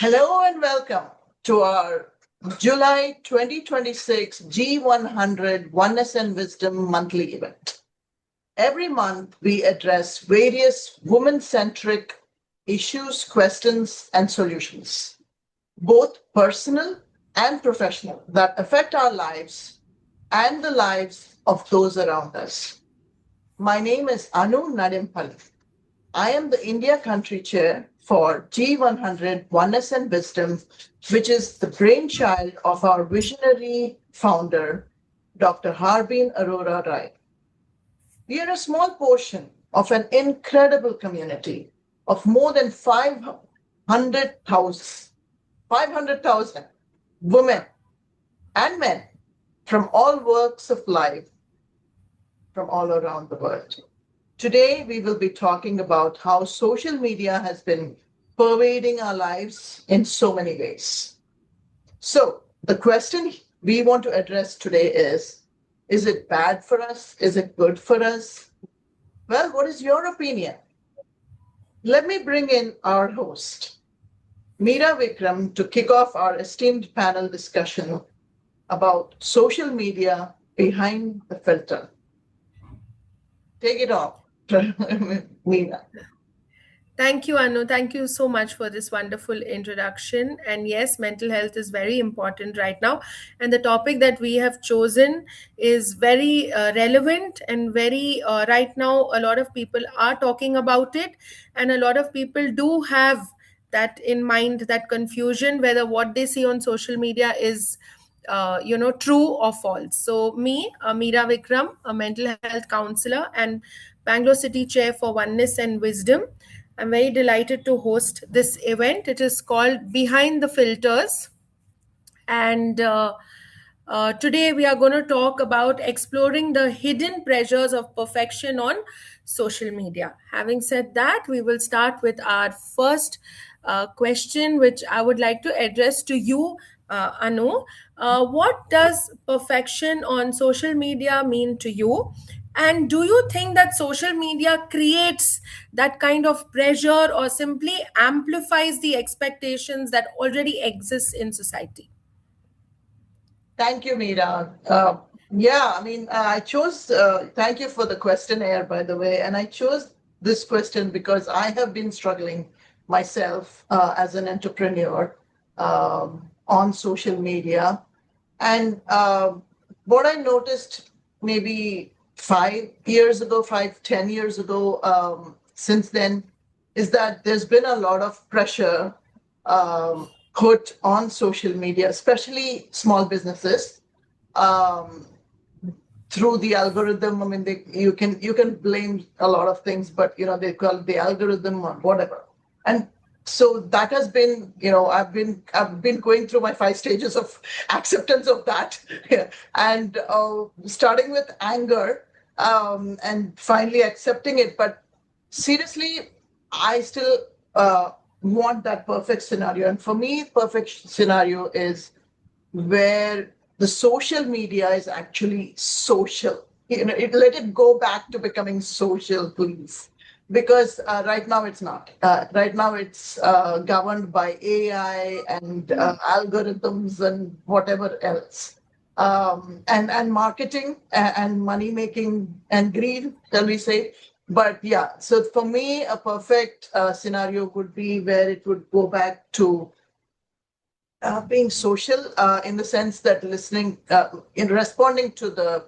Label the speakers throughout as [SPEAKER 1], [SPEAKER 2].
[SPEAKER 1] Hello and welcome to our July 2026 G100 Oneness and Wisdom monthly event. Every month, we address various women-centric issues, questions, and solutions, both personal and professional, that affect our lives and the lives of those around us. My name is Anu Nadimpally. I am the India Country Chair for G100 Oneness and Wisdom, which is the brainchild of our visionary founder, Dr. Harbin Arora Rai. We are a small portion of an incredible community of more than 500,000 women and men from all walks of life from all around the world. Today, we will be talking about how social media has been pervading our lives in so many ways. So, the question we want to address today is it bad for us? Is it good for us? Well, what is your opinion? Let me bring in our host, Meera Vikram, to kick off our esteemed panel discussion about social media behind the filter. Take it off, Meera.
[SPEAKER 2] Thank you, Anu. Thank you so much for this wonderful introduction. And yes, mental health is very important right now. And the topic that we have chosen is very relevant and very, right now, a lot of people are talking about it. And a lot of people do have that in mind, that confusion, whether what they see on social media is true or false. So me, Meera Vikram, a mental health counselor and Bangalore City Chair for Oneness and Wisdom. I'm very delighted to host this event. It is called Behind the Filters. And today we are going to talk about exploring the hidden pressures of perfection on social media. Having said that, we will start with our first question, which I would like to address to you, Anu. What does perfection on social media mean to you? And do you think that social media creates that kind of pressure or simply amplifies the expectations that already exist in society?
[SPEAKER 1] Thank you, Meera. I chose, thank you for the questionnaire, by the way. And I chose this question because I have been struggling myself as an entrepreneur on social media. And what I noticed maybe 5 years ago, 10 years ago, since then, is that there's been a lot of pressure put on social media, especially small businesses, through the algorithm. I mean, you can blame a lot of things, but they call it the algorithm or whatever. And so that has been, I've been going through my 5 stages of acceptance of that, and starting with anger, and finally accepting it. But seriously, I still want that perfect scenario. And for me, perfect scenario is where the social media is actually social. Let it go back to becoming social, please. Because right now it's not. Right now it's governed by AI and algorithms and whatever else. And marketing and money making and greed, shall we say. But yeah, so for me, a perfect scenario would be where it would go back to being social, in the sense that listening, in responding to the,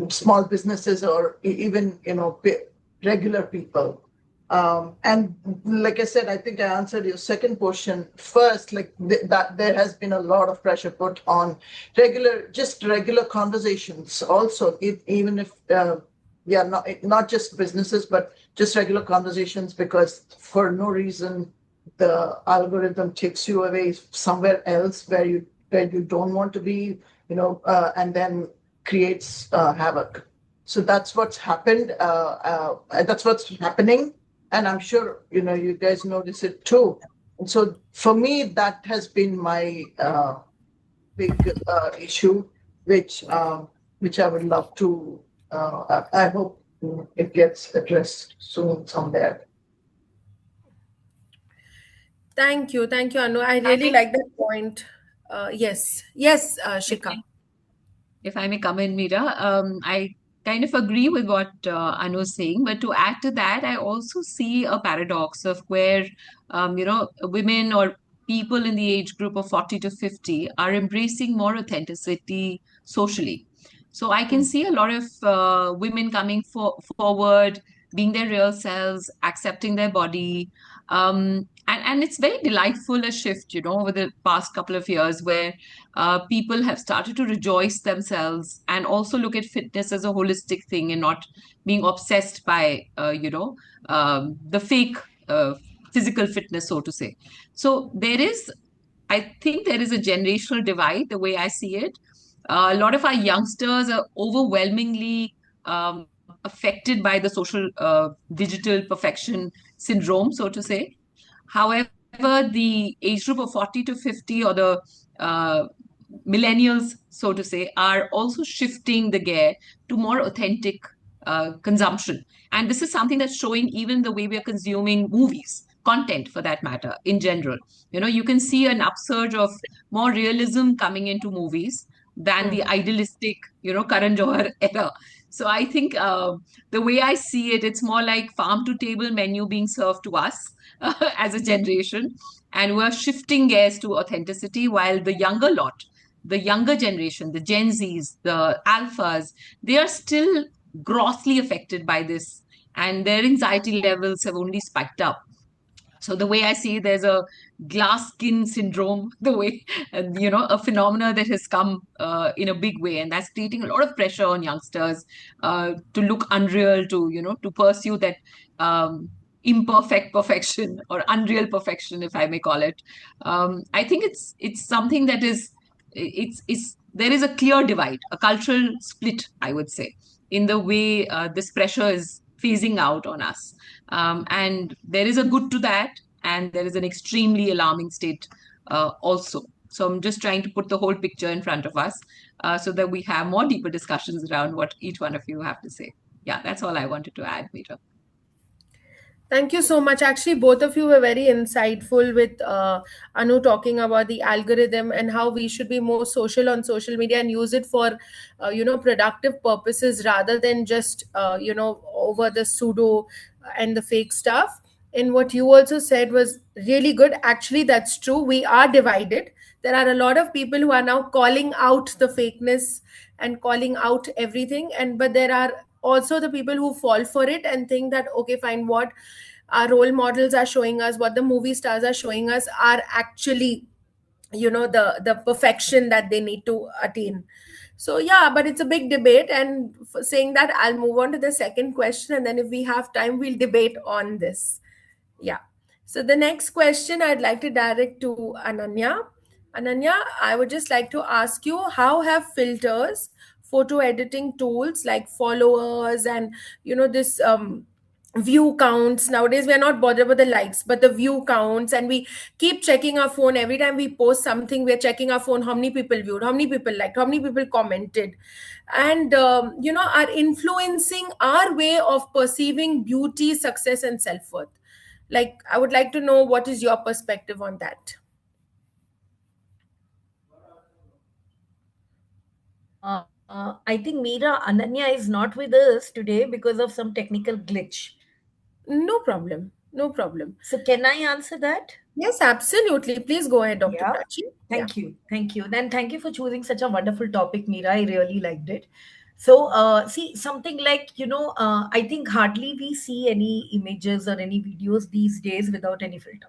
[SPEAKER 1] small businesses or even, regular people. And like I said, I think I answered your second question first, like that there has been a lot of pressure put on regular conversations also, even if, not just businesses, but just regular conversations, because for no reason, the algorithm takes you away somewhere else where you don't want to be, and then creates havoc. So that's what's happened. That's what's happening, and I'm sure you guys notice it too. And so for me, that has been my big issue, which I would love to. I hope it gets addressed soon somewhere.
[SPEAKER 2] Thank you, Anu. I
[SPEAKER 3] I
[SPEAKER 2] really
[SPEAKER 3] think
[SPEAKER 2] like that point. Yes,
[SPEAKER 3] if
[SPEAKER 2] Shika.
[SPEAKER 3] if I may come in, Mira, I kind of agree with what Anu is saying, but to add to that, I also see a paradox of where, women or people in the age group of 40 to 50 are embracing more authenticity socially. So I can see a lot of women coming forward, being their real selves, accepting their body. And it's very delightful a shift, over the past couple of years where people have started to rejoice themselves and also look at fitness as a holistic thing and not being obsessed by the fake uh, physical fitness, so to say. So I think there is a generational divide the way I see it. A lot of our youngsters are overwhelmingly affected by the social digital perfection syndrome, so to say. However, the age group of 40 to 50 or the uh, millennials, so to say, are also shifting the gear to more authentic consumption. And this is something that's showing even the way we are consuming movies, content for that matter, in general. You can see an upsurge of more realism coming into movies than the idealistic, Karan Johar era. So I think the way I see it, it's more like farm to table menu being served to us as a generation. And we're shifting gears to authenticity while the younger lot, the younger generation, the Gen Zs, the alphas, they are still grossly affected by this. And their anxiety levels have only spiked up. So the way I see it, there's a glass skin syndrome, the way, a phenomena that has come in a big way, and that's creating a lot of pressure on youngsters to look unreal, to pursue that imperfect perfection or unreal perfection, if I may call it. I think it's something that is it's there is a clear divide, a cultural split, I would say, in the way this pressure is phasing out on us. And there is a good to that, and there is an extremely alarming state also. So I'm just trying to put the whole picture in front of us so that we have more deeper discussions around what each one of you have to say. Yeah, that's all I wanted to add, Mira.
[SPEAKER 2] Thank you so much. Actually, both of you were very insightful with Anu talking about the algorithm and how we should be more social on social media and use it for, productive purposes rather than just, over the pseudo and the fake stuff. And what you also said was really good. Actually, that's true. We are divided. There are a lot of people who are now calling out the fakeness and calling out everything. But there are also the people who fall for it and think that, okay, fine, what our role models are showing us, what the movie stars are showing us, are actually the perfection that they need to attain. So yeah, but it's a big debate. And for saying that, I'll move on to the second question, and then if we have time, we'll debate on this. Yeah. So the next question I'd like to direct to Ananya. Ananya, I would just like to ask you, how have filters, photo editing tools like followers and this view counts, nowadays we are not bothered with the likes but the view counts, and we keep checking our phone every time we post something. We are checking our phone, how many people viewed, how many people liked, how many people commented, and are influencing our way of perceiving beauty, success, and self-worth. Like, I would like to know what is your perspective on that.
[SPEAKER 4] I think Meera Ananya is not with us today because of some technical glitch.
[SPEAKER 2] No problem, no problem.
[SPEAKER 4] So can I answer that?
[SPEAKER 2] Yes, absolutely, please go ahead, Dr.
[SPEAKER 4] Yeah.
[SPEAKER 2] Prachi. Yeah.
[SPEAKER 4] Thank you. Thank you. Then thank you for choosing such a wonderful topic, Meera. I really liked it. So, see, something like, I think hardly we see any images or any videos these days without any filter.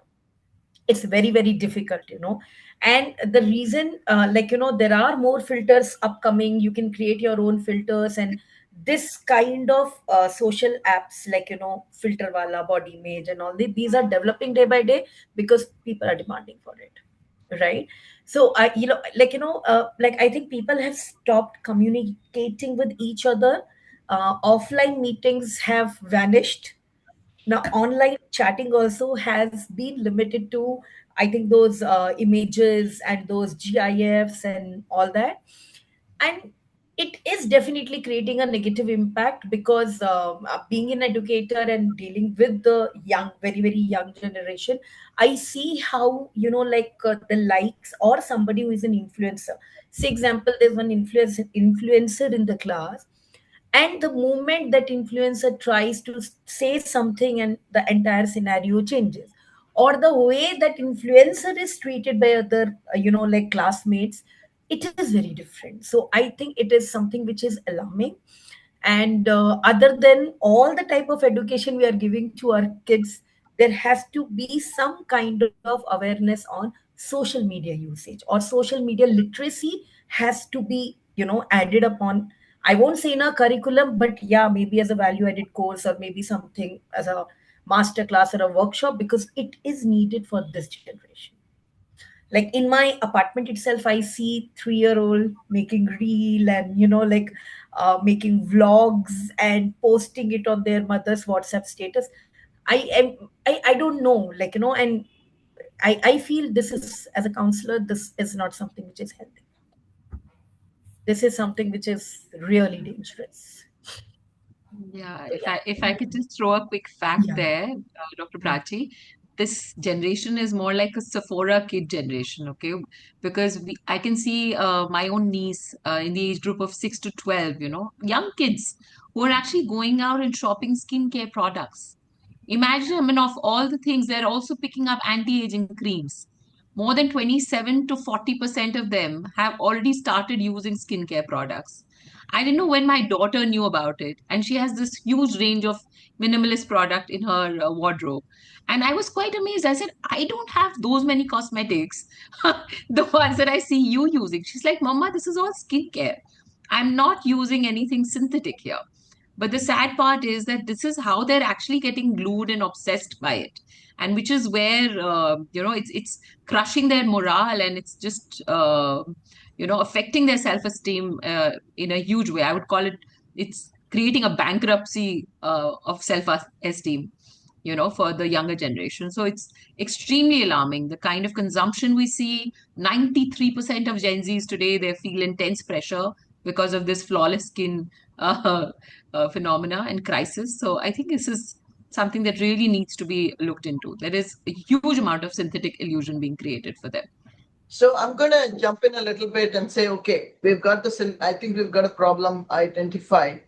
[SPEAKER 4] It's very, very difficult. And the reason, there are more filters upcoming. You can create your own filters, and this kind of social apps like, filter wala, body image, and all these are developing day by day because people are demanding for it, right? So I like I think people have stopped communicating with each other. Offline meetings have vanished. Now online chatting also has been limited to, I think, those images and those GIFs and all that. And it is definitely creating a negative impact, because being an educator and dealing with the young, very very young generation, I see how, like, the likes, or somebody who is an influencer. Say example, there's one influencer in the class, and the moment that influencer tries to say something, and the entire scenario changes, or the way that influencer is treated by other, like classmates, it is very different. So I think it is something which is alarming. And other than all the type of education we are giving to our kids, there has to be some kind of awareness on social media usage, or social media literacy has to be, added upon. I won't say in a curriculum, but yeah, maybe as a value added course, or maybe something as a master class or a workshop, because it is needed for this generation. Like in my apartment itself, I see 3-year-old making reel, and like making vlogs and posting it on their mother's WhatsApp status. I don't know, like, and I feel this is, as a counselor, this is not something which is healthy. This is something which is really dangerous.
[SPEAKER 3] Yeah,
[SPEAKER 4] So yeah.
[SPEAKER 3] if I could just throw a quick fact
[SPEAKER 4] Yeah.
[SPEAKER 3] there, Dr. Prachi, this generation is more like a Sephora kid generation, okay? Because I can see my own niece in the age group of 6 to 12, young kids who are actually going out and shopping skincare products. Imagine, I mean, of all the things, they're also picking up anti-aging creams. More than 27 to 40% of them have already started using skincare products. I didn't know when my daughter knew about it, and she has this huge range of minimalist product in her wardrobe. And I was quite amazed. I said, I don't have those many cosmetics, the ones that I see you using. She's like, Mama, this is all skincare. I'm not using anything synthetic here. But the sad part is that this is how they're actually getting glued and obsessed by it, and which is where it's crushing their morale, and it's just affecting their self-esteem in a huge way. I would call it, it's creating a bankruptcy of self-esteem, for the younger generation. So it's extremely alarming, the kind of consumption we see. 93% of Gen Zs today, they feel intense pressure because of this flawless skin uh, phenomena and crisis. So I think this is something that really needs to be looked into. There is a huge amount of synthetic illusion being created for them.
[SPEAKER 1] So I'm going to jump in a little bit and say, okay, we've got this. I think we've got a problem identified.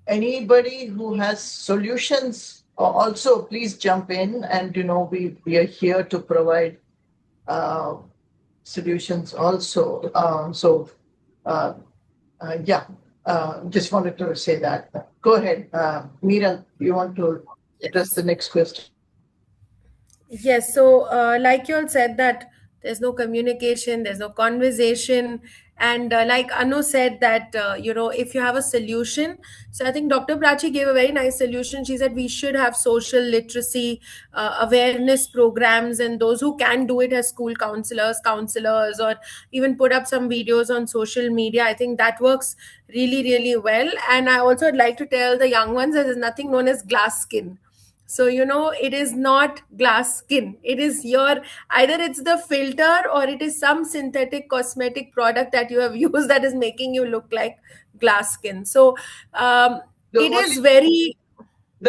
[SPEAKER 1] Anybody who has solutions, also please jump in. And we are here to provide uh, solutions also. Yeah, just wanted to say that. Go ahead, Meera. You want to address the next question?
[SPEAKER 2] Yes, so like you all said that there's no communication, there's no conversation, and like Anu said that if you have a solution, so I think Dr. Prachi gave a very nice solution. She said we should have social literacy awareness programs, and those who can do it as school counselors, or even put up some videos on social media. I think that works really, really well. And I also would like to tell the young ones that there's nothing known as glass skin. So it is not glass skin. It is your, either it's the filter, or it is some synthetic cosmetic product that you have used that is making you look like glass skin. So
[SPEAKER 1] The
[SPEAKER 2] it
[SPEAKER 1] only
[SPEAKER 2] is very,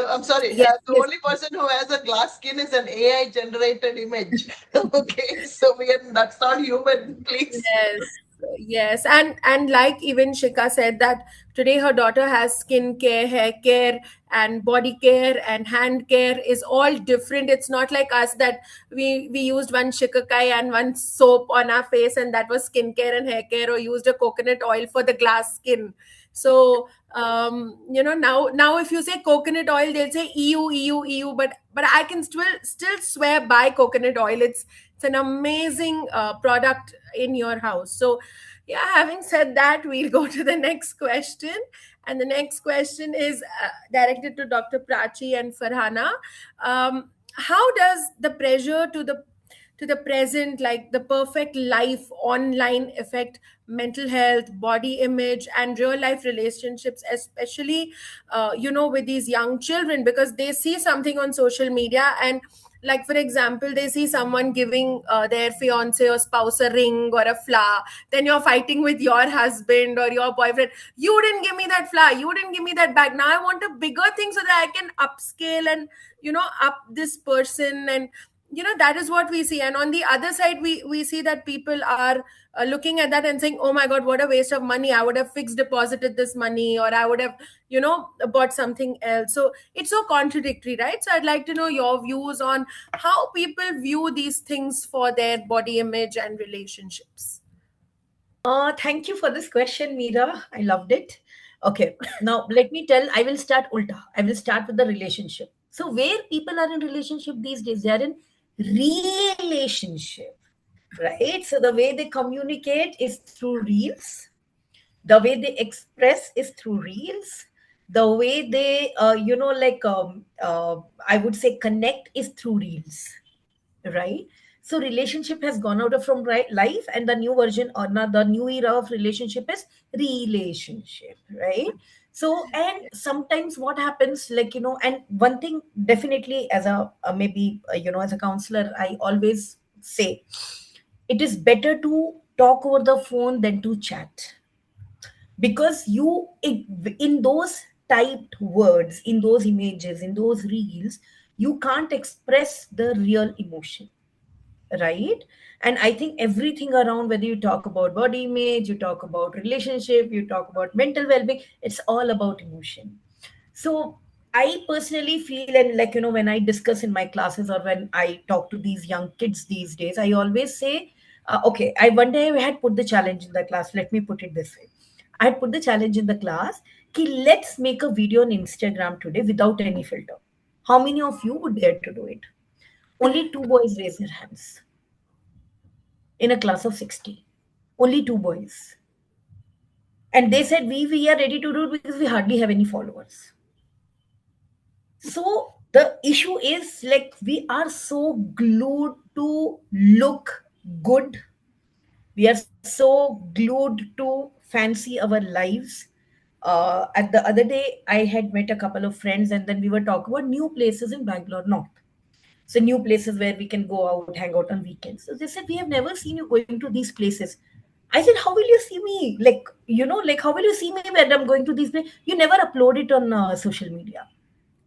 [SPEAKER 1] I'm sorry.
[SPEAKER 2] yes,
[SPEAKER 1] The
[SPEAKER 2] yes.
[SPEAKER 1] only person who has a glass skin is an AI generated image. Okay, so that's not human. Please.
[SPEAKER 2] Yes, yes, and like even Shika said that today her daughter has skin care, hair care, and body care, and hand care is all different. It's not like us that we used one shikakai and one soap on our face, and that was skin care and hair care, or used a coconut oil for the glass skin. So now if you say coconut oil, they'll say EU, but I can still swear by coconut oil. It's an amazing product in your house. So yeah, having said that, we'll go to the next question. And the next question is directed to Dr. Prachi and Farhana. How does the pressure to the present, like the perfect life online, affect mental health, body image, and real life relationships, especially with these young children, because they see something on social media, and like for example, they see someone giving their fiance or spouse a ring or a flower, then you're fighting with your husband or your boyfriend, you didn't give me that flower, you didn't give me that bag, now I want a bigger thing so that I can upscale and up this person. And that is what we see. And on the other side, we see that people are looking at that and saying, oh my god, what a waste of money, I would have fixed deposited this money, or I would have bought something else. So it's so contradictory, right? So I'd like to know your views on how people view these things for their body image and relationships.
[SPEAKER 4] Thank you for this question, Meera. I loved it. Okay, now let me tell. I will start ulta. I will start with the relationship. So where people are in relationship these days, they are in relationship, right? So the way they communicate is through reels. The way they express is through reels. The way they, I would say, connect is through reels, right? So relationship has gone out of from life, and the new version or not, the new era of relationship is relationship, right? So, and sometimes what happens, and one thing definitely as a maybe as a counselor, I always say it is better to talk over the phone than to chat, because in those typed words, in those images, in those reels, you can't express the real emotion, right? And I think everything around, whether you talk about body image, you talk about relationship, you talk about mental well-being, it's all about emotion. So I personally feel, and when I discuss in my classes or when I talk to these young kids these days, I always say, okay, I one day I had put the challenge in the class. Let me put it this way: I had put the challenge in the class. Ki, let's make a video on Instagram today without any filter. How many of you would dare to do it? Only two boys raise their hands in a class of 60. Only two boys. And they said, we are ready to do it because we hardly have any followers. So the issue is, like, we are so glued to look good. We are so glued to fancy our lives. At the other day, I had met a couple of friends, and then we were talking about new places in Bangalore North. So new places where we can go out, hang out on weekends. So they said, we have never seen you going to these places. I said, how will you see me? How will you see me when I'm going to these places? You never upload it on social media.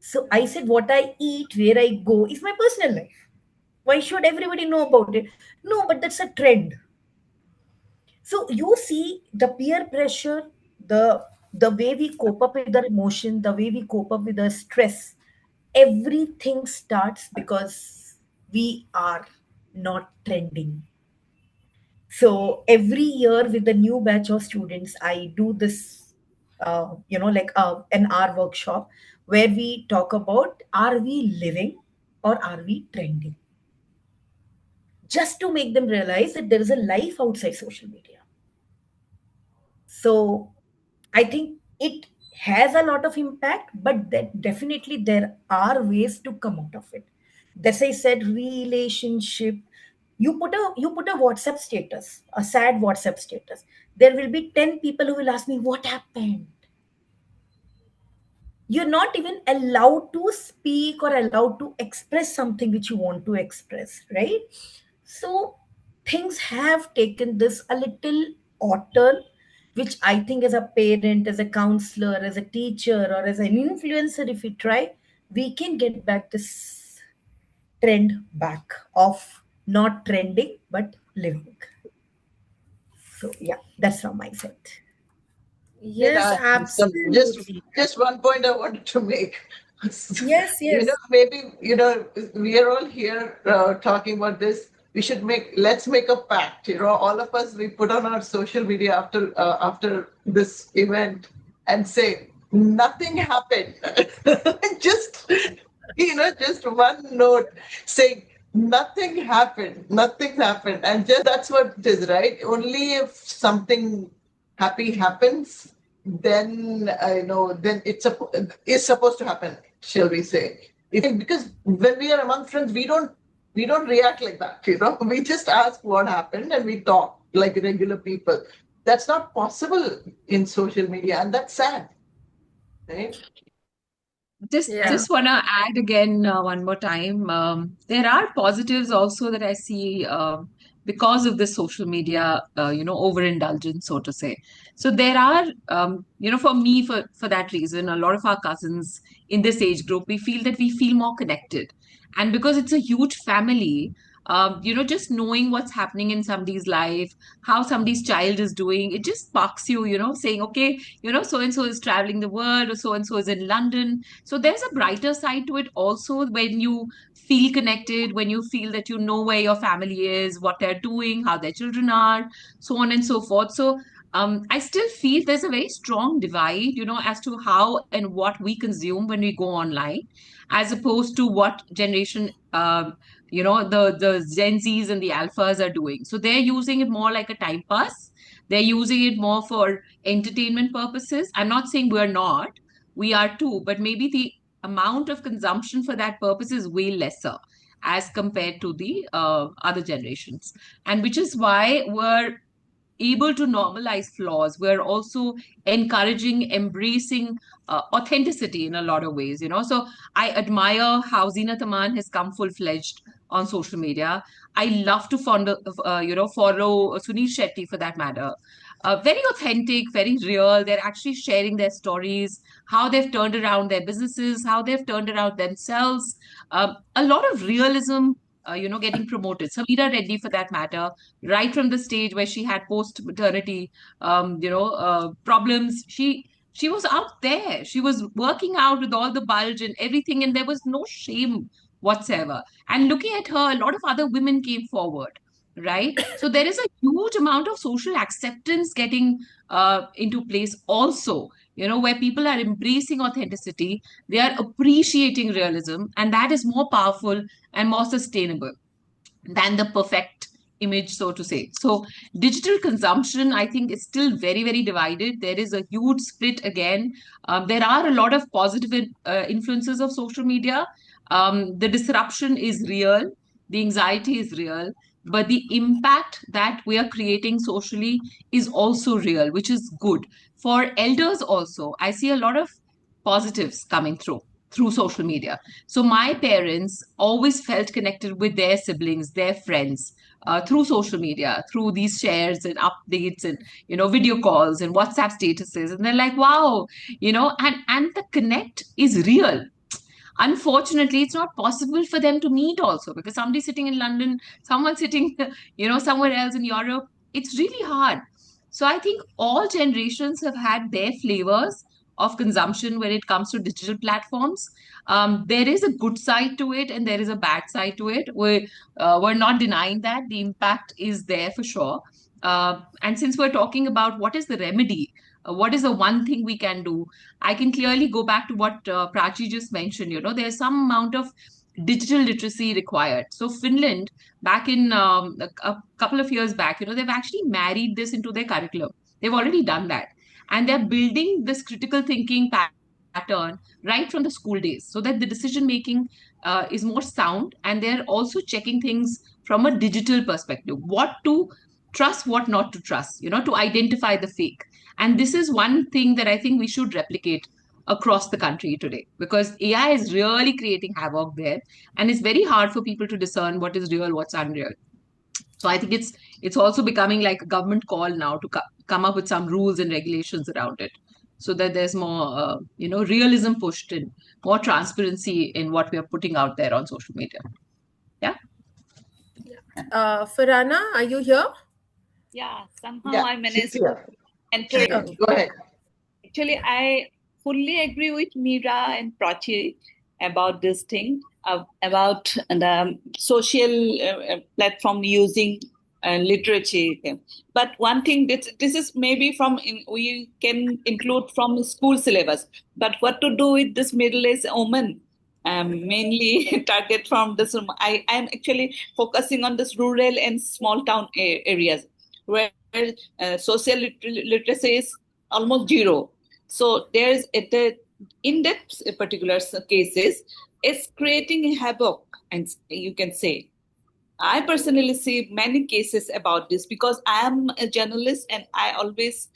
[SPEAKER 4] So I said, what I eat, where I go is my personal life. Why should everybody know about it? No, but that's a trend. So you see the peer pressure, the way we cope up with our emotion, the way we cope up with the stress, everything starts because we are not trending. So every year with the new batch of students, I do this, an hour workshop where we talk about, are we living or are we trending? Just to make them realize that there is a life outside social media. So I think it has a lot of impact, but that definitely there are ways to come out of it. That's I said relationship. You put a WhatsApp status, a sad WhatsApp status. There will be 10 people who will ask me what happened. You're not even allowed to speak or allowed to express something which you want to express, right? So things have taken this a little alter, which I think as a parent, as a counselor, as a teacher, or as an influencer, if we try, we can get back this trend back of not trending but living. So yeah, that's from my side.
[SPEAKER 2] Yes,
[SPEAKER 1] Just
[SPEAKER 2] absolutely.
[SPEAKER 1] one point I wanted to make.
[SPEAKER 2] Yes, yes.
[SPEAKER 1] Maybe we are all here talking about this. We should let's make a pact. All of us, we put on our social media after this event and say nothing happened. just just one note saying nothing happened, and just that's what it is, right? Only if something happy happens, then then it's supposed to happen, shall we say? Because when we are among friends, we don't react like that. We just ask what happened and we talk like regular people. That's not possible in social media, and that's sad, right?
[SPEAKER 3] Just want to add again one more time. There are positives also that I see because of this social media, overindulgence, so to say. So there are, for me, for that reason, a lot of our cousins in this age group, we feel that we feel more connected, and because it's a huge family. Just knowing what's happening in somebody's life, how somebody's child is doing, it just sparks you, saying, okay, so and so is traveling the world, or so and so is in London. So there's a brighter side to it also when you feel connected, when you feel that you know where your family is, what they're doing, how their children are, so on and so forth. So I still feel there's a very strong divide, as to how and what we consume when we go online, as opposed to what generation, the Gen Zs and the Alphas are doing. So they're using it more like a time pass. They're using it more for entertainment purposes. I'm not saying we're not, we are too, but maybe the amount of consumption for that purpose is way lesser as compared to the other generations. And which is why we're able to normalize flaws. We're also encouraging, embracing authenticity in a lot of ways, So I admire how Zeenat Aman has come full-fledged on social media. I love to follow Sunil Shetty for that matter. Very authentic, very real. They're actually sharing their stories, how they've turned around their businesses, how they've turned around themselves. A lot of realism, getting promoted. Samira Reddy, for that matter, right from the stage where she had post maternity problems, she was out there, she was working out with all the bulge and everything, and there was no shame whatsoever. And looking at her, a lot of other women came forward, right? So there is a huge amount of social acceptance getting into place also, where people are embracing authenticity, they are appreciating realism, and that is more powerful and more sustainable than the perfect image, so to say. So digital consumption, I think, is still very, very divided. There is a huge split again. There are a lot of positive influences of social media. The disruption is real, the anxiety is real, but the impact that we are creating socially is also real, which is good. For elders also, I see a lot of positives coming through social media. So my parents always felt connected with their siblings, their friends, through social media, through these shares and updates and video calls and WhatsApp statuses, and they're like, wow, and the connect is real. Unfortunately, it's not possible for them to meet also, because somebody's sitting in London, someone's sitting somewhere else in Europe. It's really hard. So I think all generations have had their flavors of consumption when it comes to digital platforms. There is a good side to it and there is a bad side to it. We're not denying that the impact is there for sure. And since we're talking about what is the remedy, what is the one thing we can do, I can clearly go back to what Prachi just mentioned. There's some amount of digital literacy required. So Finland, back in a couple of years back, they've actually married this into their curriculum. They've already done that. And they're building this critical thinking pattern right from the school days, so that the decision making is more sound, and they're also checking things from a digital perspective, what to trust, what not to trust, to identify the fake. And this is one thing that I think we should replicate across the country today, because AI is really creating havoc there, and it's very hard for people to discern what is real, what's unreal. So I think it's also becoming like a government call now to come up with some rules and regulations around it, so that there's more realism pushed in, more transparency in what we are putting out there on social media. Yeah.
[SPEAKER 2] Farhana, are you here?
[SPEAKER 5] Yeah, somehow
[SPEAKER 1] Yeah,
[SPEAKER 5] I managed
[SPEAKER 1] she's
[SPEAKER 5] to
[SPEAKER 1] here.
[SPEAKER 5] enter in.
[SPEAKER 2] Okay.
[SPEAKER 1] Go ahead.
[SPEAKER 5] Actually, I fully agree with Meera and Prachi about this thing, about the social platform using literature. But one thing that this is maybe we can include from school syllabus. But what to do with this middle-aged woman? Mainly target from this. I am actually focusing on this rural and small town areas where social literacy is almost zero. So there's in that particular cases, it's creating havoc, and you can say. I personally see many cases about this because I am a journalist and I always,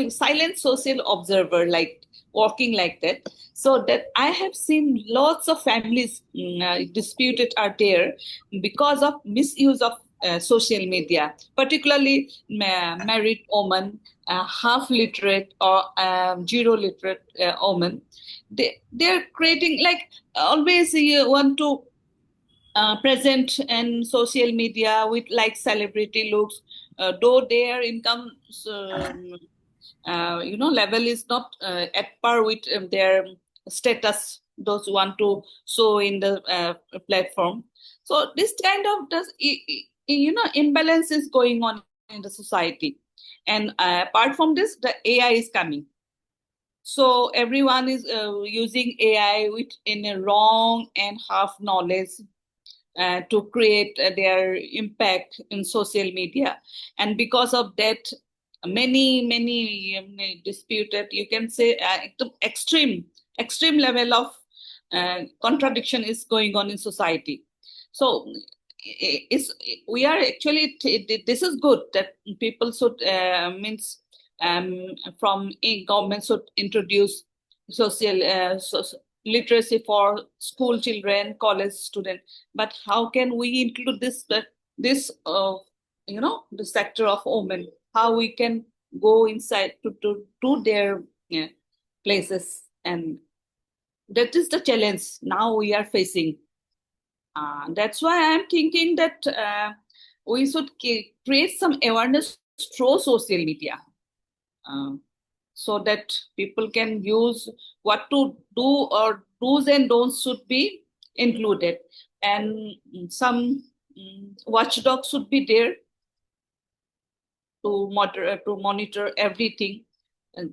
[SPEAKER 5] silent social observer, like working like that. So that I have seen lots of families disputed are there because of misuse of social media, particularly married women, half literate or zero literate women. They're creating, like, always you want to present in social media with like celebrity looks, though their income level is not at par with their status, those who want to show in the platform. So this kind of imbalance is going on in the society. And apart from this, the AI is coming. So everyone is using AI with in a wrong and half knowledge to create their impact in social media. And because of that, many disputed, you can say, extreme level of contradiction is going on in society. So we are actually, this is good that people should from government should introduce social literacy for school children, college students. But how can we include this the sector of women? How we can go inside to their places? And that is the challenge now we are facing. That's why I'm thinking that we should create some awareness through social media, so that people can use what to do, or do's and don'ts should be included. And some watchdogs should be there to monitor everything. And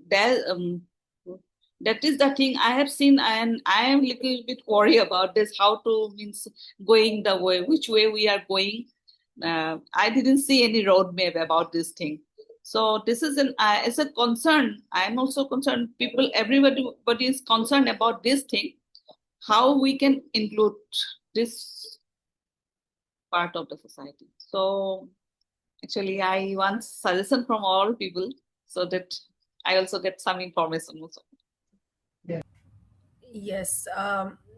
[SPEAKER 5] that is the thing I have seen, and I am a little bit worried about this, how to going the way, which way we are going. I didn't see any roadmap about this thing. So this is it's a concern. I am also concerned. Everybody is concerned about this thing, how we can include this part of the society. So actually, I want suggestion from all people so that I also get some information also.
[SPEAKER 2] Yes,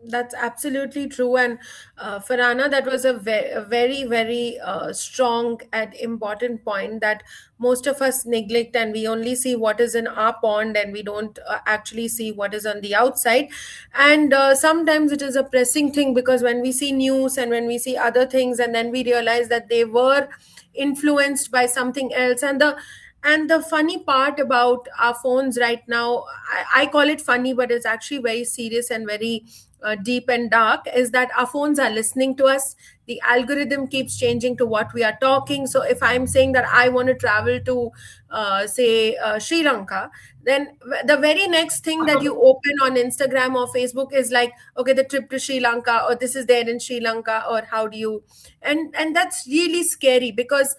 [SPEAKER 2] that's absolutely true. And Farhana, that was a very, very strong and important point that most of us neglect, and we only see what is in our pond, and we don't actually see what is on the outside. And sometimes it is a pressing thing, because when we see news and when we see other things, and then we realize that they were influenced by something else. And the funny part about our phones right now, I call it funny, but it's actually very serious and very deep and dark, is that our phones are listening to us. The algorithm keeps changing to what we are talking. So if I'm saying that I want to travel to, say, Sri Lanka, then the very next thing that you open on Instagram or Facebook is like, okay, the trip to Sri Lanka, or this is there in Sri Lanka, or how do you, and that's really scary, because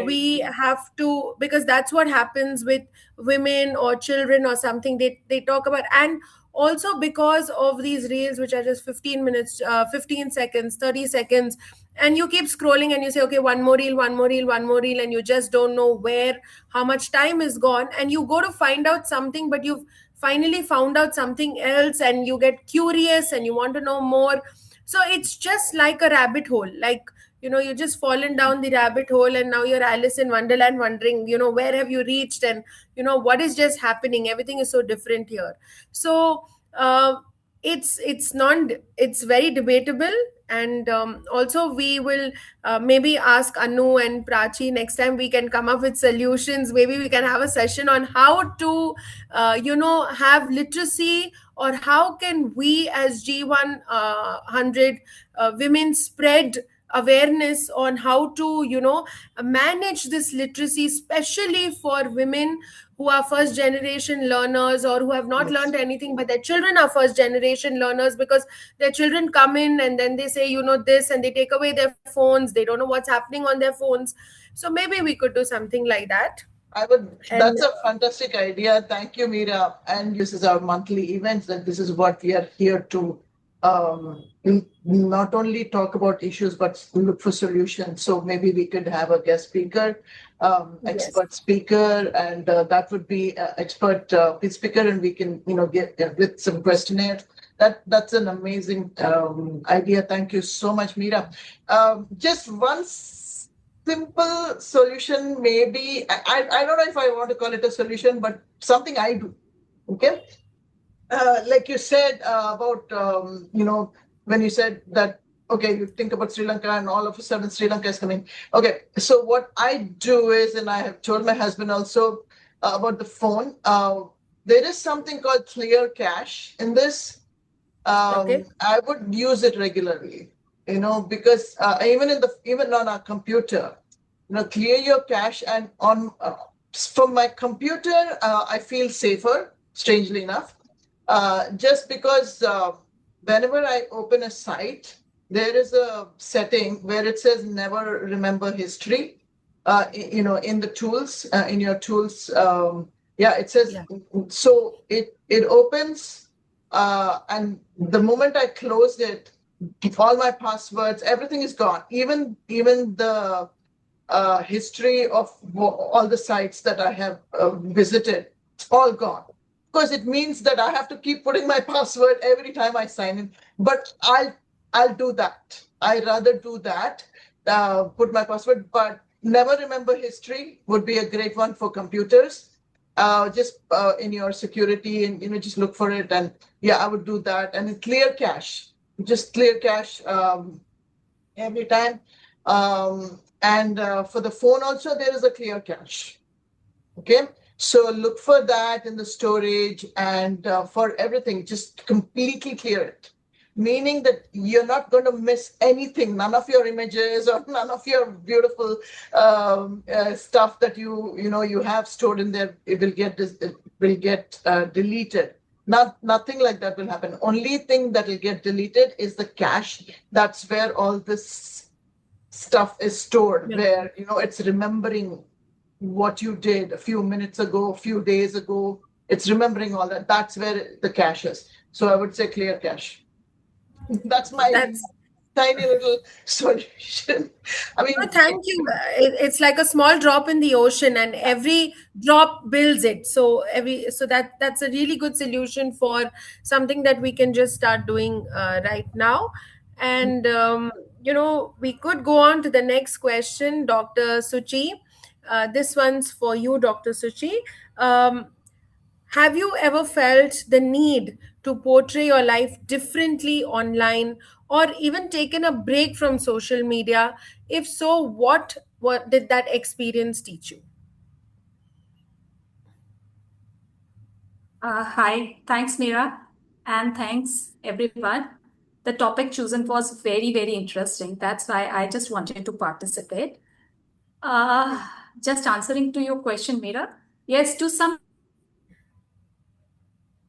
[SPEAKER 2] we have to, because that's what happens with women or children or something, they talk about. And also because of these reels, which are just 15 minutes, 15 seconds, 30 seconds, and you keep scrolling and you say, okay, one more reel, one more reel, one more reel, and you just don't know where, how much time is gone, and you go to find out something, but you've finally found out something else, and you get curious and you want to know more. So it's just like a rabbit hole, like, you just fallen down the rabbit hole, and now you're Alice in Wonderland, wondering, where have you reached, and what is just happening. Everything is so different here. So it's very debatable. And also we will maybe ask Anu and Prachi, next time we can come up with solutions. Maybe we can have a session on how to have literacy, or how can we as G100 women spread awareness on how to manage this literacy, especially for women who are first generation learners, or who have not
[SPEAKER 1] Yes.
[SPEAKER 2] learned anything, but their children are first generation learners, because their children come in and then they say, this, and they take away their phones. They don't know what's happening on their phones. So maybe we could do something like that. And
[SPEAKER 1] That's a fantastic idea. Thank you, Meera. And this is our monthly event, and this is what we are here to not only talk about issues, but look for solutions. So maybe we could have a guest speaker, expert speaker, and that would be expert speaker, and we can, get with some questionnaires. That's an amazing idea. Thank you so much, Meera. Just one simple solution, maybe. I don't know if I want to call it a solution, but something I do. Okay. Like you said about, when you said that, okay, you think about Sri Lanka and all of a sudden Sri Lanka is coming. Okay, so what I do is, and I have told my husband also about the phone, there is something called clear cache in this.
[SPEAKER 2] Okay.
[SPEAKER 1] I would use it regularly, because even on our computer, clear your cache, and on from my computer, I feel safer, strangely enough, just because whenever I open a site, there is a setting where it says never remember history. In the tools, in your tools, it says.
[SPEAKER 2] Yeah.
[SPEAKER 1] So it opens, and the moment I closed it, all my passwords, everything is gone. Even the history of all the sites that I have visited, it's all gone. Because it means that I have to keep putting my password every time I sign in. But I'll do that. I rather do that, put my password, but never remember history would be a great one for computers. Just in your security, and just look for it, and I would do that. And clear cache, just clear cache every time. And for the phone also, there is a clear cache. Okay, so look for that in the storage, and for everything, just completely clear it. Meaning that you're not going to miss anything, none of your images or none of your beautiful stuff that you have stored in there. It will get deleted. Nothing like that will happen. Only thing that will get deleted is the cache. That's where all this stuff is stored, where it's remembering what you did a few minutes ago, a few days ago. It's remembering all that. That's where the cache is. So I would say clear cache. That's my tiny little solution. I mean,
[SPEAKER 2] Thank you. It's like a small drop in the ocean, and every drop builds it. So that's a really good solution for something that we can just start doing right now. And we could go on to the next question, Dr. Suchi. This one's for you, Dr. Suchi. Um, have you ever felt the need to portray your life differently online, or even taken a break from social media? If so, what did that experience teach you?
[SPEAKER 6] Hi, thanks, Mira, and thanks, everyone. The topic chosen was very, very interesting. That's why I just wanted to participate. Just answering to your question, Mira. Yes, to some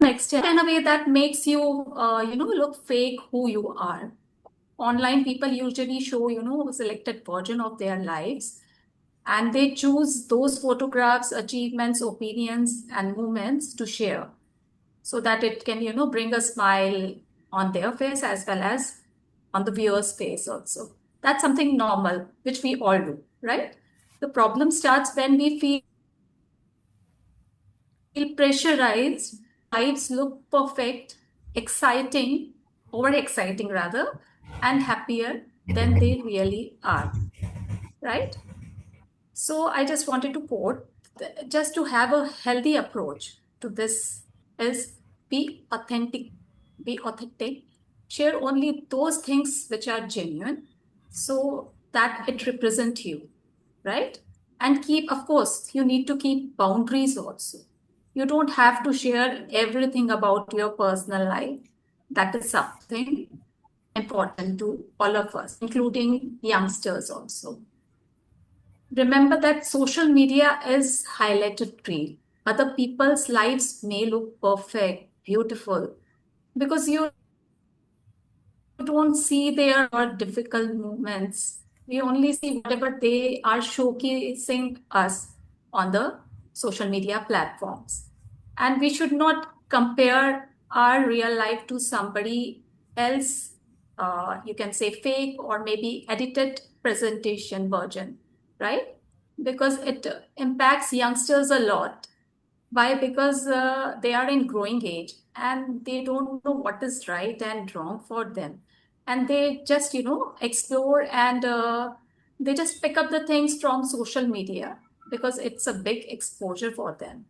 [SPEAKER 6] extent, in a way that makes you, look fake who you are. Online, people usually show, a selected version of their lives, and they choose those photographs, achievements, opinions, and moments to share, so that it can bring a smile on their face as well as on the viewer's face also. That's something normal which we all do, right? The problem starts when we feel pressurized, lives look perfect, exciting, over exciting rather, and happier than they really are, right? So I just wanted to quote, just to have a healthy approach to this is be authentic, share only those things which are genuine so that it represent you, right? And keep, of course, you need to keep boundaries also. You don't have to share everything about your personal life. That is something important to all of us, including youngsters also. Remember that social media is highlighted reel. Other people's lives may look perfect, beautiful, because you don't see their difficult moments. We only see whatever they are showcasing us on the social media platforms. And we should not compare our real life to somebody else, you can say fake or maybe edited presentation version, right? Because it impacts youngsters a lot. Why? Because they are in growing age and they don't know what is right and wrong for them. And they just, explore and they just pick up the things from social media because it's a big exposure for them.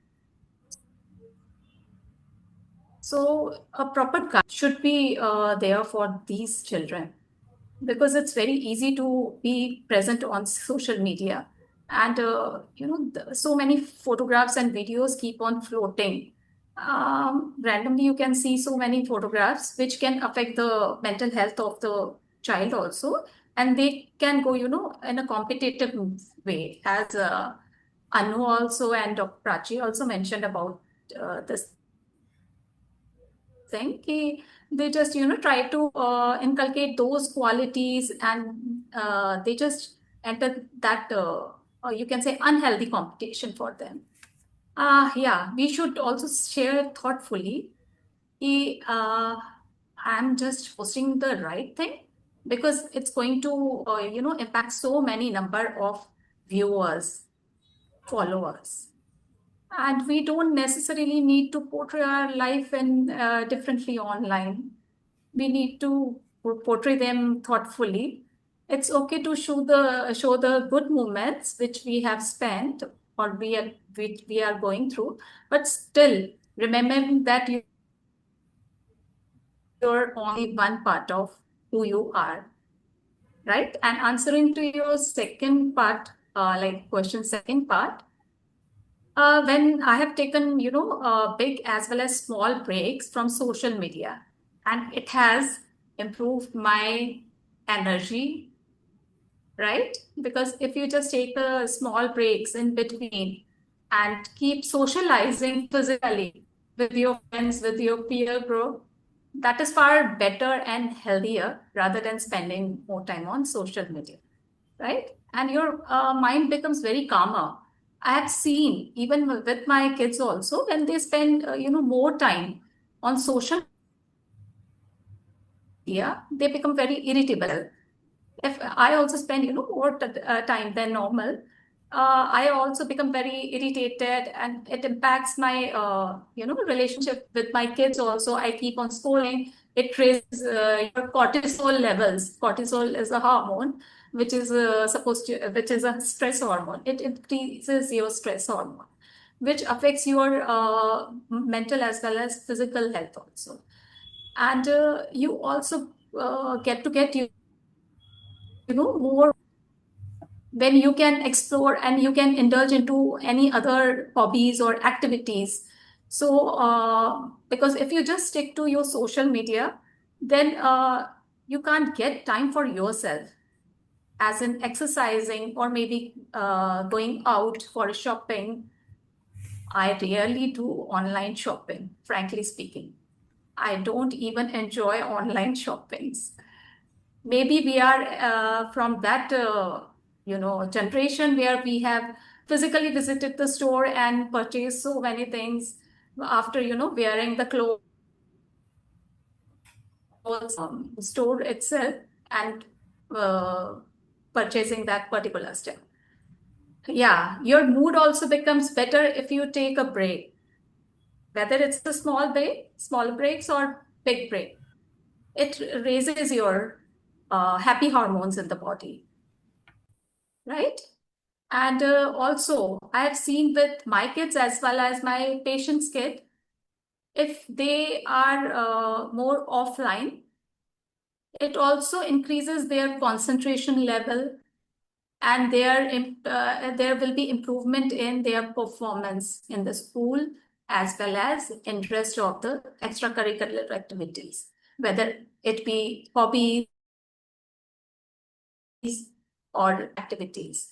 [SPEAKER 6] So a proper guide should be there for these children because it's very easy to be present on social media. And, so many photographs and videos keep on floating. Randomly, you can see so many photographs which can affect the mental health of the child also. And they can go, in a competitive way, as Anu also and Dr. Prachi also mentioned about this thing. They just try to inculcate those qualities and they just enter that you can say unhealthy competition for them. Yeah, we should also share thoughtfully. I'm just posting the right thing because it's going to impact so many number of viewers, followers, and we don't necessarily need to portray our life and differently online. We need to portray them thoughtfully. It's okay to show the good moments which we have spent or we are going through, but still remembering that you're only one part of who you are, right? And answering to your second part, like question second part, when I have taken, big as well as small breaks from social media, and it has improved my energy, right? Because if you just take a small breaks in between and keep socializing physically with your friends, with your peer group, that is far better and healthier rather than spending more time on social media, right? And your mind becomes very calmer. I have seen even with my kids also when they spend more time on social media, they become very irritable. If I also spend more time than normal, I also become very irritated, and it impacts my relationship with my kids. Also, I keep on scrolling. It raises your cortisol levels. Cortisol is a hormone which is which is a stress hormone. It increases your stress hormone, which affects your mental as well as physical health also. And you also get more when you can explore and you can indulge into any other hobbies or activities. So because if you just stick to your social media, then you can't get time for yourself, as in exercising or maybe going out for shopping. I rarely do online shopping, frankly speaking. I don't even enjoy online shoppings. Maybe we are from that generation where we have physically visited the store and purchased so many things after wearing the clothes store itself and uh, purchasing that particular stuff. Yeah, your mood also becomes better if you take a break, whether it's a small breaks or big break. It raises your happy hormones in the body, right? And also, I have seen with my kids as well as my patient's kid, if they are more offline, it also increases their concentration level, and there will be improvement in their performance in the school as well as in rest of the extracurricular activities, whether it be hobbies or activities.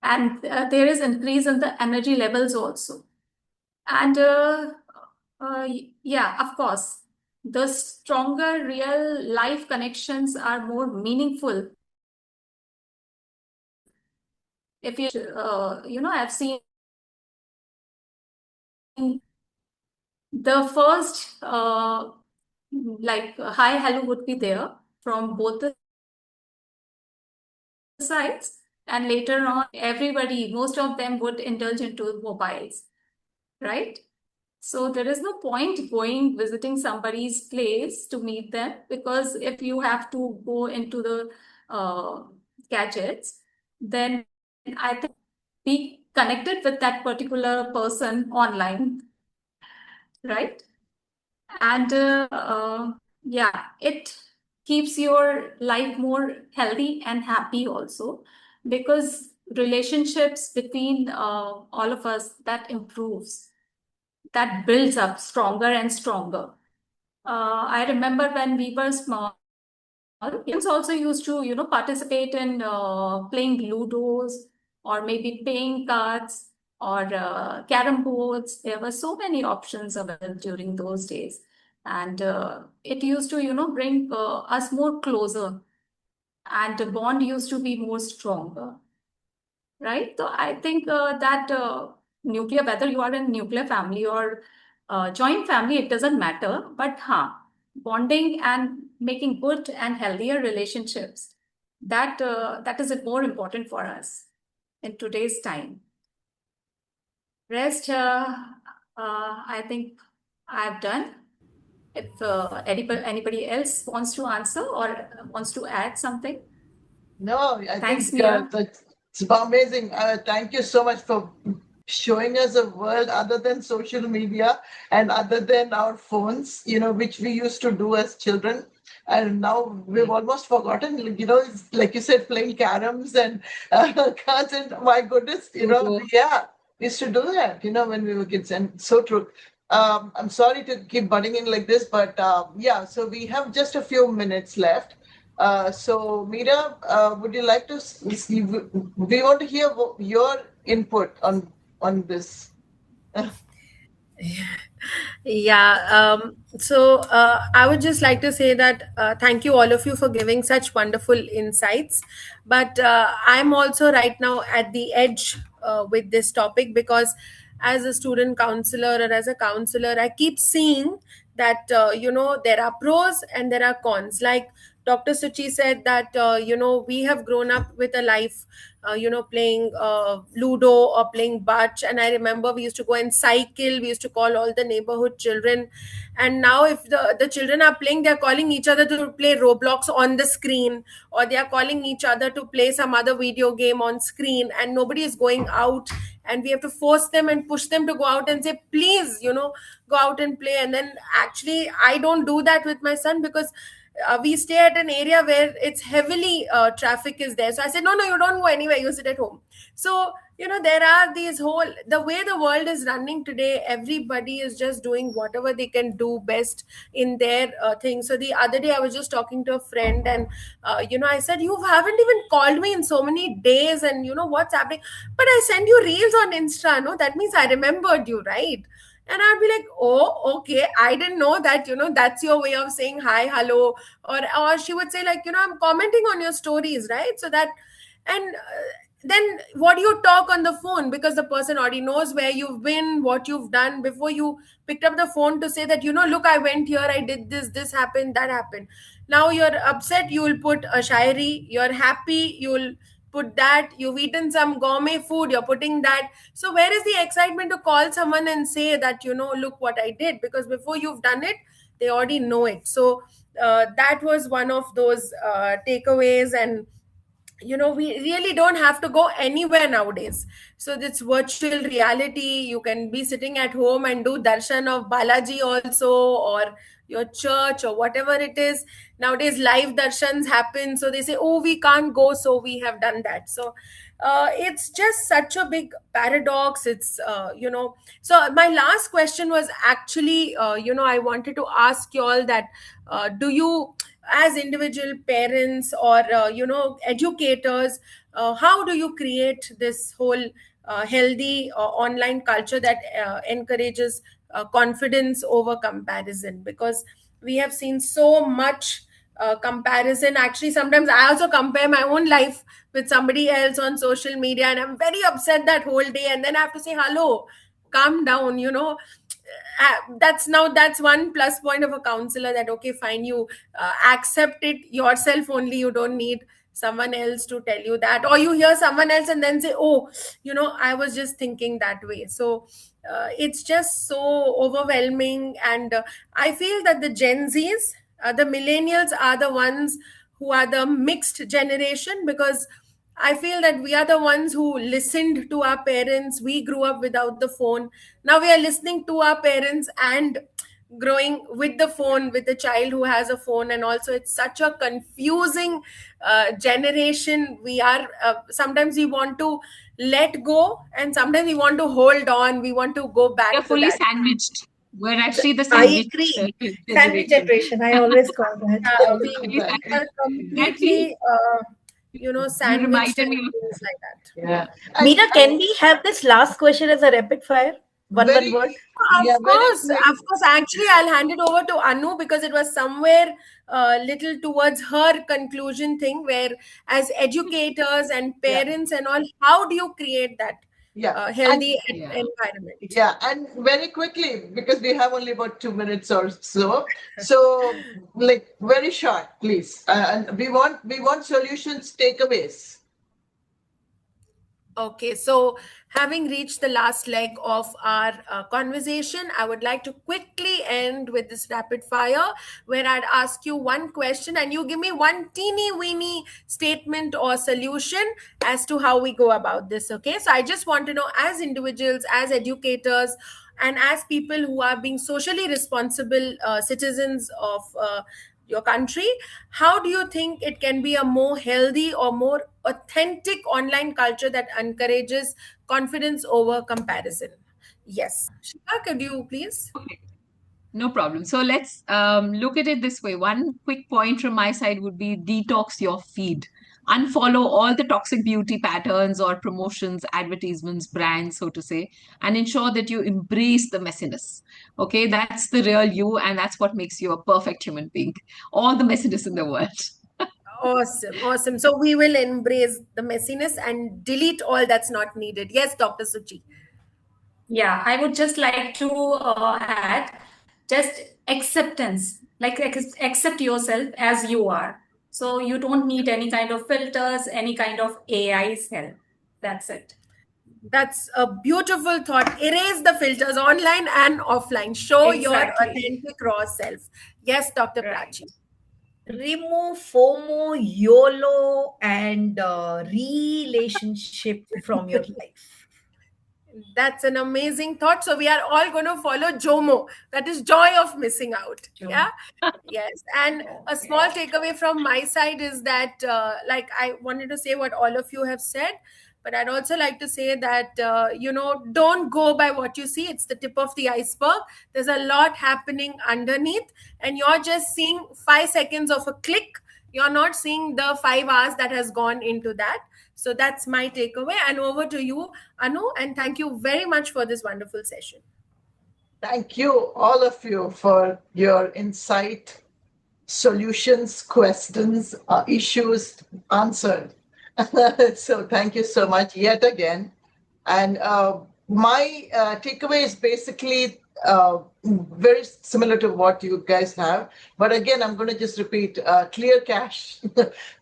[SPEAKER 6] And there is increase in the energy levels also. And yeah, of course, the stronger real life connections are more meaningful. If you I've seen the first like hi, hello would be there from both the sides. And later on, everybody, most of them would indulge into mobiles, right? So there is no point going visiting somebody's place to meet them, because if you have to go into the uh, gadgets, then I think be connected with that particular person online, right? And yeah, it keeps your life more healthy and happy also, because relationships between all of us, that improves, that builds up stronger and stronger. I remember when we were small, parents also used to, participate in playing ludos, or maybe playing cards, or carom boards. There were so many options available during those days, and it used to, bring us more closer, and the bond used to be more stronger, right? So I think that nuclear, whether you are in nuclear family or joint family, it doesn't matter. But bonding and making good and healthier relationships, that is more important for us in today's time. Rest, I think I've done. If anybody else wants to answer or wants to add something.
[SPEAKER 1] No, I
[SPEAKER 6] Thanks,
[SPEAKER 1] think
[SPEAKER 6] Mira.
[SPEAKER 1] it's amazing. Thank you so much for showing us a world other than social media and other than our phones, which we used to do as children. And now we've almost forgotten, it's like you said, playing caroms and cards. And my goodness,
[SPEAKER 3] Ludo.
[SPEAKER 1] yeah, we used to do that, when we were kids. And so true. I'm sorry to keep butting in like this, but yeah, so we have just a few minutes left. So, Meera, would you like to see? We want to hear your input on this.
[SPEAKER 2] Yeah. So I would just like to say that thank you all of you for giving such wonderful insights. But I'm also right now at the edge with this topic, because as a student counselor or as a counselor, I keep seeing that there are pros and there are cons. Like Dr. Suchi said that we have grown up with a life playing ludo or playing butch. And I remember we used to go and cycle, we used to call all the neighborhood children. And now if the children are playing, they're calling each other to play Roblox on the screen, or they are calling each other to play some other video game on screen, and nobody is going out. And we have to force them and push them to go out and say, please, go out and play. And then actually I don't do that with my son, because we stay at an area where it's heavily traffic is there. So I said, no, you don't go anywhere, you sit at home. So there are these whole, the way the world is running today, everybody is just doing whatever they can do best in their thing. So the other day I was just talking to a friend, and I said, you haven't even called me in so many days, and what's happening. But I send you reels on Insta, no, that means I remembered you, right? And I'd be like, oh, okay, I didn't know that, that's your way of saying hi, hello. Or she would say, like, I'm commenting on your stories, right? So that, and then what do you talk on the phone? Because the person already knows where you've been, what you've done before you picked up the phone to say that, look, I went here, I did this happened, that happened. Now you're upset, you will put a shairi. You're happy, you will put that. You've eaten some gourmet food, you're putting that. So where is the excitement to call someone and say that, look what I did? Because before you've done it, they already know it. So that was one of those takeaways. And we really don't have to go anywhere nowadays. So it's virtual reality. You can be sitting at home and do darshan of Balaji also, or your church, or whatever it is. Nowadays live darshans happen, so they say, oh, we can't go, so we have done that. So it's just such a big paradox. It's so my last question was actually I wanted to ask you all that, do you, as individual parents or educators, how do you create this whole healthy online culture that encourages confidence over comparison? Because we have seen so much comparison. Actually, sometimes I also compare my own life with somebody else on social media, and I'm very upset that whole day. And then I have to say, hello, calm down. that's one plus point of a counselor, that okay, fine, you accept it yourself only, you don't need someone else to tell you that, or you hear someone else and then say, oh, I was just thinking that way. So it's just so overwhelming. And I feel that the Gen Z's, the millennials, are the ones who are the mixed generation, because I feel that we are the ones who listened to our parents. We grew up without the phone. Now we are listening to our parents and growing with the phone, with the child who has a phone. And also, it's such a confusing generation. We are, sometimes we want to let go, and sometimes we want to hold on. We want to go
[SPEAKER 3] They're
[SPEAKER 2] back to
[SPEAKER 3] fully
[SPEAKER 2] that.
[SPEAKER 3] sandwiched. We're actually the
[SPEAKER 4] I
[SPEAKER 3] sandwich
[SPEAKER 4] agree. Sandwich
[SPEAKER 3] generation.
[SPEAKER 4] generation, I always call that.
[SPEAKER 2] Yeah,
[SPEAKER 3] We're
[SPEAKER 2] we
[SPEAKER 3] fully
[SPEAKER 1] Exactly.
[SPEAKER 2] are
[SPEAKER 3] sandwiched. Exactly.
[SPEAKER 2] completely,
[SPEAKER 3] You
[SPEAKER 2] sandwiched
[SPEAKER 3] reminded
[SPEAKER 2] and
[SPEAKER 3] me of
[SPEAKER 2] things like that.
[SPEAKER 1] Yeah.
[SPEAKER 4] Meera, can we have this last question as a rapid fire? One
[SPEAKER 1] Very,
[SPEAKER 4] word.
[SPEAKER 1] yeah, very quick.
[SPEAKER 2] Of course. Actually, I'll hand it over to Anu, because it was somewhere little towards her conclusion thing, where as educators and
[SPEAKER 1] Yeah,
[SPEAKER 2] parents and all, how do you create that
[SPEAKER 1] yeah. And
[SPEAKER 2] healthy
[SPEAKER 3] yeah.
[SPEAKER 2] environment?
[SPEAKER 1] yeah, and very quickly, because we have only about 2 minutes or so. So, like, very short, please. And we want solutions, takeaways.
[SPEAKER 2] Okay, so having reached the last leg of our conversation, I would like to quickly end with this rapid fire, where I'd ask you one question and you give me one teeny weeny statement or solution as to how we go about this. Okay, so I just want to know, as individuals, as educators, and as people who are being socially responsible citizens of your country, how do you think it can be a more healthy or more authentic online culture that encourages confidence over comparison? Yes. Shika, could you please?
[SPEAKER 3] Okay. No problem. So let's look at it this way. One quick point from my side would be detox your feed. Unfollow all the toxic beauty patterns or promotions, advertisements, brands, so to say, and ensure that you embrace the messiness. Okay, that's the real you, and that's what makes you a perfect human being. All the messiness in the world.
[SPEAKER 2] Awesome, awesome. So we will embrace the messiness and delete all that's not needed. Yes, Dr. Suchi.
[SPEAKER 6] Yeah, I would just like to add just acceptance, like accept yourself as you are. So you don't need any kind of filters, any kind of AI's help. That's it.
[SPEAKER 2] That's a beautiful thought. Erase the filters online and offline. Show your
[SPEAKER 6] Exactly.
[SPEAKER 2] authentic raw self. Yes, Dr.
[SPEAKER 6] Right.
[SPEAKER 2] Prachi.
[SPEAKER 4] Remove FOMO, YOLO, and relationship from your life.
[SPEAKER 2] That's an amazing thought. So we are all going to follow JOMO, that is joy of missing out. Yeah. Yes. And a small takeaway from my side is that, like, I wanted to say what all of you have said, but I'd also like to say that, don't go by what you see. It's the tip of the iceberg. There's a lot happening underneath, and you're just seeing 5 seconds of a click. You're not seeing the 5 hours that has gone into that. So that's my takeaway. And over to you, Anu, and thank you very much for this wonderful session.
[SPEAKER 1] Thank you, all of you, for your insight, solutions, questions, issues answered. So thank you so much yet again. And my takeaway is basically very similar to what you guys have. But again, I'm going to just repeat, clear cache.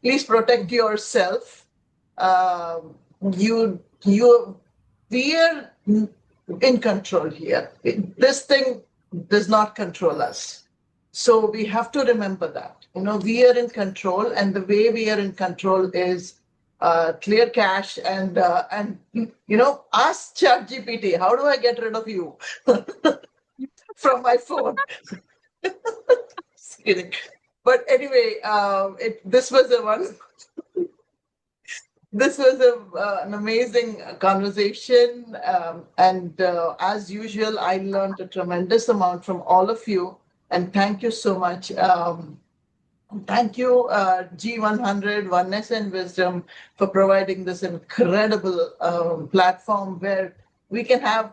[SPEAKER 1] Please protect yourself. You, we are in control here. This thing does not control us. So we have to remember that, we are in control, and the way we are in control is clear cache and ask ChatGPT, how do I get rid of you from my phone? Just kidding. But anyway, this was a one. This was an amazing conversation, and as usual, I learned a tremendous amount from all of you, and thank you so much. Thank you, G100 Oneness and Wisdom, for providing this incredible platform where we can have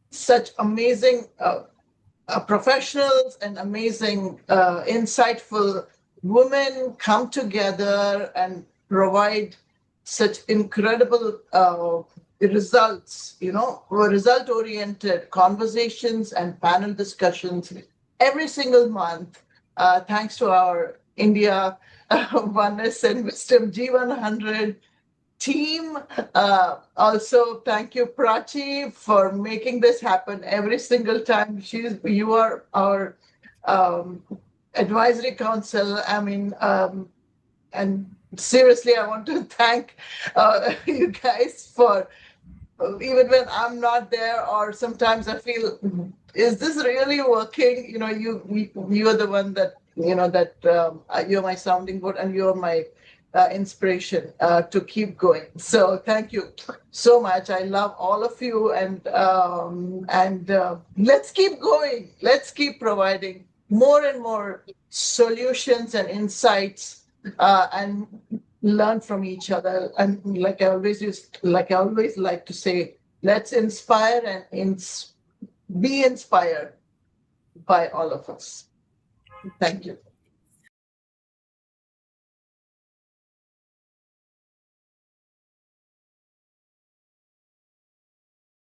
[SPEAKER 1] such amazing professionals and amazing, insightful women come together and provide such incredible results, result-oriented conversations and panel discussions every single month, thanks to our India Oneness and Wisdom G100 team. Also, thank you, Prachi, for making this happen every single time. You are our advisory council. I mean, and seriously, I want to thank you guys for, even when I'm not there, or sometimes I feel, is this really working? You are the one that, you're my sounding board, and you're my inspiration to keep going. So thank you so much. I love all of you, and let's keep going. Let's keep providing more and more solutions and insights, and learn from each other. And like I always like to say, let's inspire and be inspired by all of us. Thank you.